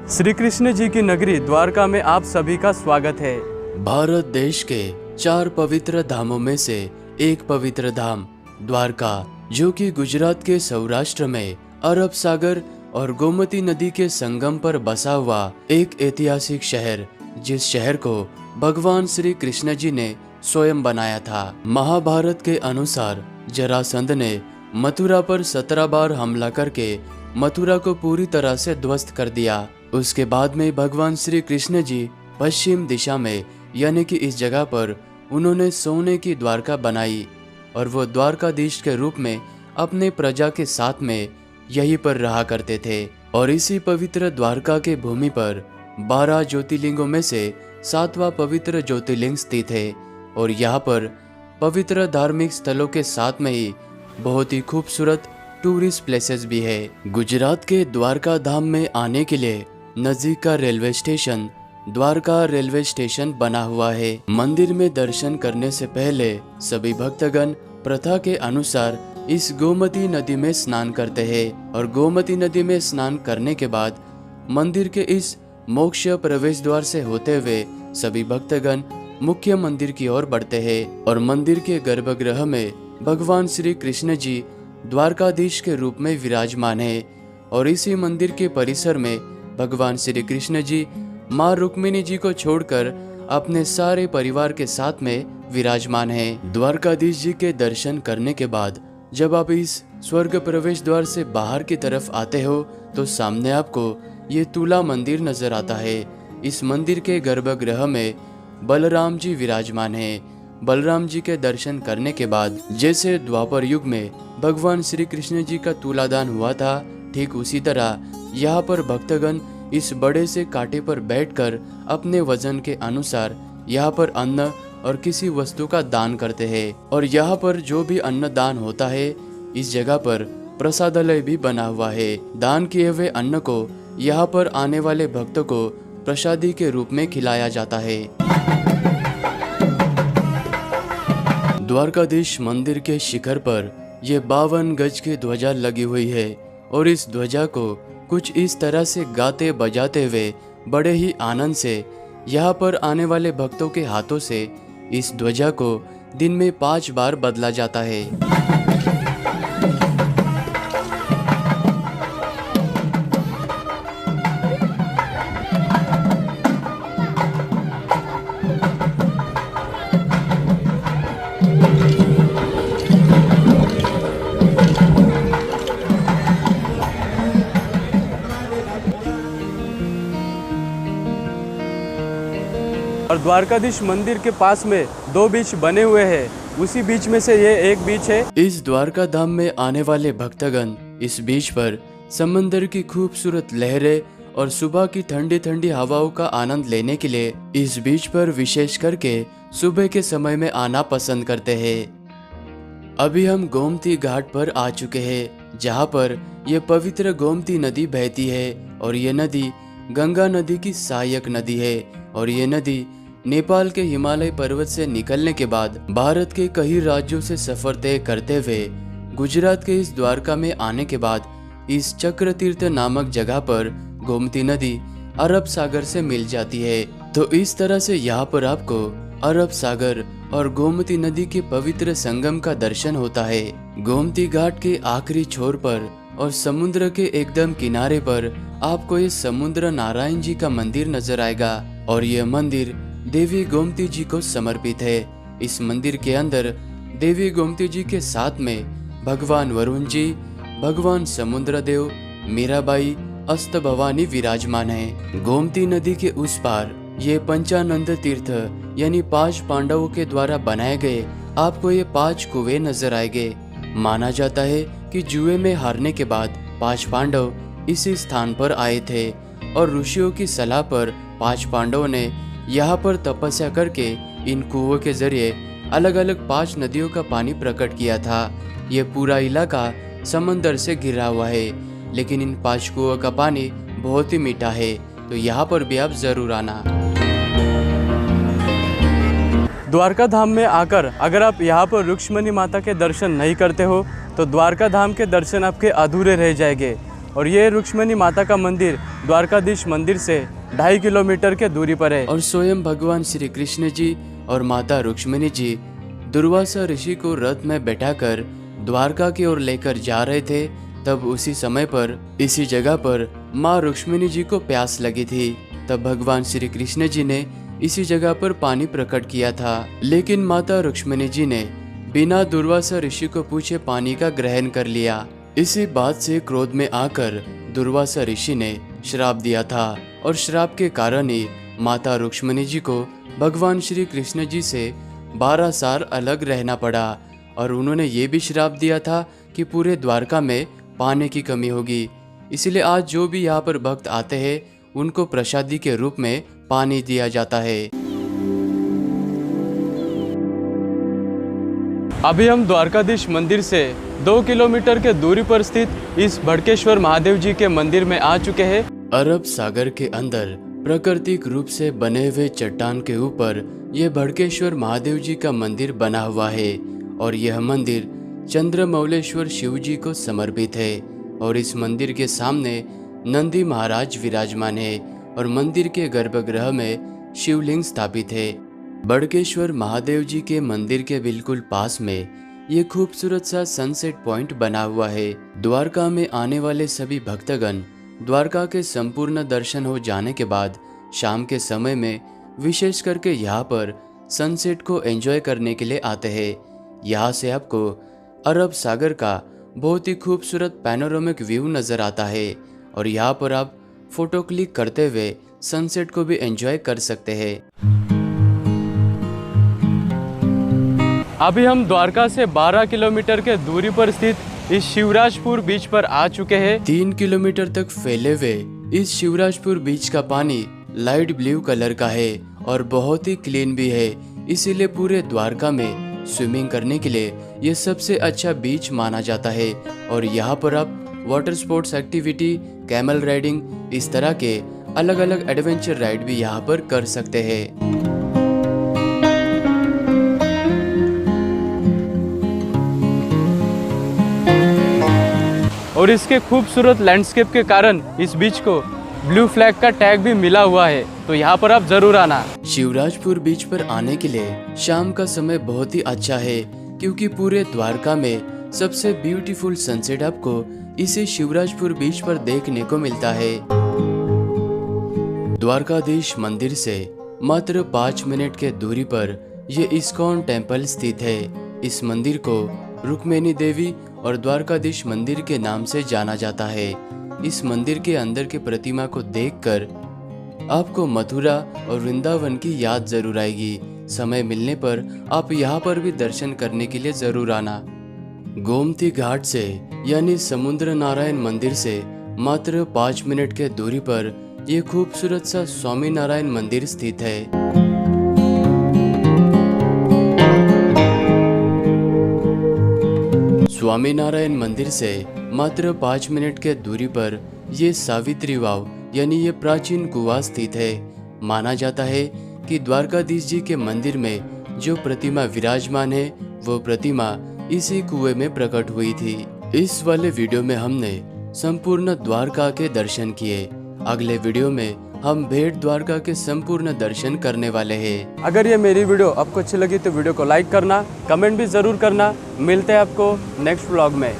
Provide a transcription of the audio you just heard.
श्री कृष्ण जी की नगरी द्वारका में आप सभी का स्वागत है। भारत देश के 4 पवित्र धामों में से एक पवित्र धाम द्वारका, जो कि गुजरात के सौराष्ट्र में अरब सागर और गोमती नदी के संगम पर बसा हुआ एक ऐतिहासिक शहर, जिस शहर को भगवान श्री कृष्ण जी ने स्वयं बनाया था। महाभारत के अनुसार जरासंध ने मथुरा पर 17 बार हमला करके मथुरा को पूरी तरह से ध्वस्त कर दिया। उसके बाद में भगवान श्री कृष्ण जी पश्चिम दिशा में, यानी कि इस जगह पर उन्होंने सोने की द्वारका बनाई और वो द्वारकाधीश के रूप में अपने प्रजा के साथ में यहीं पर रहा करते थे। और इसी पवित्र द्वारका के भूमि पर 12 ज्योतिर्लिंगों में से 7वां पवित्र ज्योतिर्लिंग स्थित है। और यहाँ पर पवित्र धार्मिक स्थलों के साथ में ही बहुत ही खूबसूरत टूरिस्ट प्लेसेस भी है। गुजरात के द्वारका धाम में आने के लिए नजदीक का railway station Dwarka railway station बना हुआ है। मंदिर में दर्शन करने से पहले सभी भक्तगण प्रथा के अनुसार इस गोमती नदी में स्नान करते हैं और गोमती नदी में स्नान करने के बाद मंदिर के इस मोक्ष प्रवेश द्वार से होते हुए सभी भक्तगण मुख्य मंदिर की ओर बढ़ते हैं। और मंदिर के गर्भगृह में भगवान श्री कृष्ण जी द्वारकाधीश के रूप में विराजमान है। और इसी मंदिर के परिसर में भगवान श्री कृष्ण जी माँ रुक्मिणी जी को छोड़कर अपने सारे परिवार के साथ में विराजमान हैं। द्वारकाधीश जी के दर्शन करने के बाद जब आप इस स्वर्ग प्रवेश द्वार से बाहर की तरफ आते हो तो सामने आपको ये तुला मंदिर नजर आता है। इस मंदिर के गर्भगृह में बलराम जी विराजमान हैं। बलराम जी के दर्शन करने के बाद जैसे द्वापर युग में भगवान श्री कृष्ण जी का तुलादान हुआ था, ठीक उसी तरह यहाँ पर भक्तगण इस बड़े से कांटे पर बैठकर अपने वजन के अनुसार यहाँ पर अन्न और किसी वस्तु का दान करते हैं। और यहाँ पर जो भी अन्न दान होता है, इस जगह पर प्रसादालय भी बना हुआ है। दान किए हुए अन्न को यहाँ पर आने वाले भक्तों को प्रसादी के रूप में खिलाया जाता है। द्वारकाधीश मंदिर के शिखर पर यह 52 गज की ध्वजा लगी हुई है और इस ध्वजा को कुछ इस तरह से गाते बजाते हुए बड़े ही आनंद से यहाँ पर आने वाले भक्तों के हाथों से इस ध्वजा को दिन में 5 बार बदला जाता है। और द्वारकाधीश मंदिर के पास में 2 बीच बने हुए हैं, उसी बीच में से ये एक बीच है। इस द्वारका धाम में आने वाले भक्तगण इस बीच पर समंदर की खूबसूरत लहरें और सुबह की ठंडी ठंडी हवाओं का आनंद लेने के लिए इस बीच पर विशेष करके सुबह के समय में आना पसंद करते हैं। अभी हम गोमती घाट पर आ चुके हैं, जहाँ पर यह पवित्र गोमती नदी बहती है और ये नदी गंगा नदी की सहायक नदी है। और ये नदी नेपाल के हिमालय पर्वत से निकलने के बाद भारत के कई राज्यों से सफर तय करते हुए गुजरात के इस द्वारका में आने के बाद इस चक्र तीर्थ नामक जगह पर गोमती नदी अरब सागर से मिल जाती है। तो इस तरह से यहाँ पर आपको अरब सागर और गोमती नदी के पवित्र संगम का दर्शन होता है। गोमती घाट के आखिरी छोर पर और समुद्र के एकदम किनारे पर आपको ये समुद्र नारायण जी का मंदिर नजर आएगा और यह मंदिर देवी गोमती जी को समर्पित है। इस मंदिर के अंदर देवी गोमती जी के साथ में भगवान वरुण जी, भगवान समुद्र देव, मीराबाई, अस्त भवानी विराजमान है। गोमती नदी के उस पार ये पंचानंद तीर्थ यानी 5 पांडवों के द्वारा बनाए गए आपको ये 5 कुएं नजर आएंगे। माना जाता है कि जुए में हारने के बाद 5 पांडव इसी स्थान पर आए थे और ऋषियों की सलाह पर 5 पांडवों ने यहाँ पर तपस्या करके इन कुओं के जरिए अलग अलग 5 नदियों का पानी प्रकट किया था। ये पूरा इलाका समंदर से घिरा हुआ है, लेकिन इन 5 कुओं का पानी बहुत ही मीठा है, तो यहाँ पर भी आप जरूर आना। द्वारका धाम में आकर अगर आप यहाँ पर रुक्मणी माता के दर्शन नहीं करते हो तो द्वारका धाम के दर्शन आपके अधूरे रह जाएंगे। और ये रुक्मिणी माता का मंदिर द्वारकाधीश मंदिर से 2.5 किलोमीटर के दूरी पर है। और स्वयं भगवान श्री कृष्ण जी और माता रुक्मिणी जी दुर्वासा ऋषि को रथ में बैठाकर द्वारका की ओर लेकर जा रहे थे। तब उसी समय पर इसी जगह पर माँ रुक्मिणी जी को प्यास लगी थी। तब भगवान श्री कृष्ण जी ने इसी जगह पर पानी प्रकट किया था, लेकिन माता रुक्मिणी जी ने बिना दुर्वासा ऋषि को पूछे पानी का ग्रहण कर लिया। इसी बात से क्रोध में आकर दुर्वासा ऋषि ने श्राप दिया था और श्राप के कारण ही माता रुक्मिणी जी को भगवान श्री कृष्ण जी से 12 साल अलग रहना पड़ा। और उन्होंने ये भी श्राप दिया था कि पूरे द्वारका में पानी की कमी होगी। इसलिए आज जो भी यहाँ पर भक्त आते हैं उनको प्रसादी के रूप में पानी दिया जाता है। अभी हम द्वारकाधीश मंदिर से 2 किलोमीटर के दूरी पर स्थित इस भड़केश्वर महादेव जी के मंदिर में आ चुके हैं। अरब सागर के अंदर प्राकृतिक रूप से बने हुए चट्टान के ऊपर यह भड़केश्वर महादेव जी का मंदिर बना हुआ है और यह मंदिर चंद्रमौलेश्वर शिव जी को समर्पित है। और इस मंदिर के सामने नंदी महाराज विराजमान है और मंदिर के गर्भगृह में शिवलिंग स्थापित है। भड़केश्वर महादेव जी के मंदिर के बिल्कुल पास में ये खूबसूरत सा सनसेट पॉइंट बना हुआ है। द्वारका में आने वाले सभी भक्तगण द्वारका के संपूर्ण दर्शन हो जाने के बाद शाम के समय में विशेष करके यहाँ पर सनसेट को एंजॉय करने के लिए आते हैं। यहाँ से आपको अरब सागर का बहुत ही खूबसूरत पैनोरामिक व्यू नज़र आता है और यहाँ पर आप फोटो क्लिक करते हुए सनसेट को भी एंजॉय कर सकते हैं। अभी हम द्वारका से 12 किलोमीटर के दूरी पर स्थित इस शिवराजपुर बीच पर आ चुके हैं। 3 किलोमीटर तक फैले हुए इस शिवराजपुर बीच का पानी लाइट ब्लू कलर का है और बहुत ही क्लीन भी है। इसीलिए पूरे द्वारका में स्विमिंग करने के लिए ये सबसे अच्छा बीच माना जाता है। और यहाँ पर आप water sports activity, camel riding, इस तरह के अलग अलग एडवेंचर राइड भी यहाँ पर कर सकते हैं। और इसके खूबसूरत लैंडस्केप के कारण इस बीच को ब्लू फ्लैग का टैग भी मिला हुआ है, तो यहाँ पर आप जरूर आना। शिवराजपुर बीच पर आने के लिए शाम का समय बहुत ही अच्छा है क्योंकि पूरे द्वारका में सबसे ब्यूटीफुल सनसेट आपको इसी शिवराजपुर बीच पर देखने को मिलता है। द्वारकाधीश मंदिर से मात्र 5 मिनट के दूरी पर यह इस्कॉन टेम्पल स्थित है। इस मंदिर को रुक्मिणी देवी और द्वारकाधीश मंदिर के नाम से जाना जाता है। इस मंदिर के अंदर की प्रतिमा को देखकर आपको मथुरा और वृंदावन की याद जरूर आएगी। समय मिलने पर आप यहाँ पर भी दर्शन करने के लिए जरूर आना। गोमती घाट से यानी समुद्र नारायण मंदिर से मात्र 5 मिनट के दूरी पर यह खूबसूरत सा स्वामी नारायण मंदिर स्थित है। स्वामी नारायण मंदिर से मात्र 5 मिनट के दूरी पर ये सावित्री वाव यानी ये प्राचीन कुआं स्थित है। माना जाता है कि द्वारकाधीश जी के मंदिर में जो प्रतिमा विराजमान है वो प्रतिमा इसी कुएं में प्रकट हुई थी। इस वाले वीडियो में हमने संपूर्ण द्वारका के दर्शन किए। अगले वीडियो में हम भेट द्वारका के संपूर्ण दर्शन करने वाले हैं। अगर ये मेरी वीडियो आपको अच्छी लगी तो वीडियो को लाइक करना, कमेंट भी ज़रूर करना। मिलते हैं आपको नेक्स्ट व्लॉग में।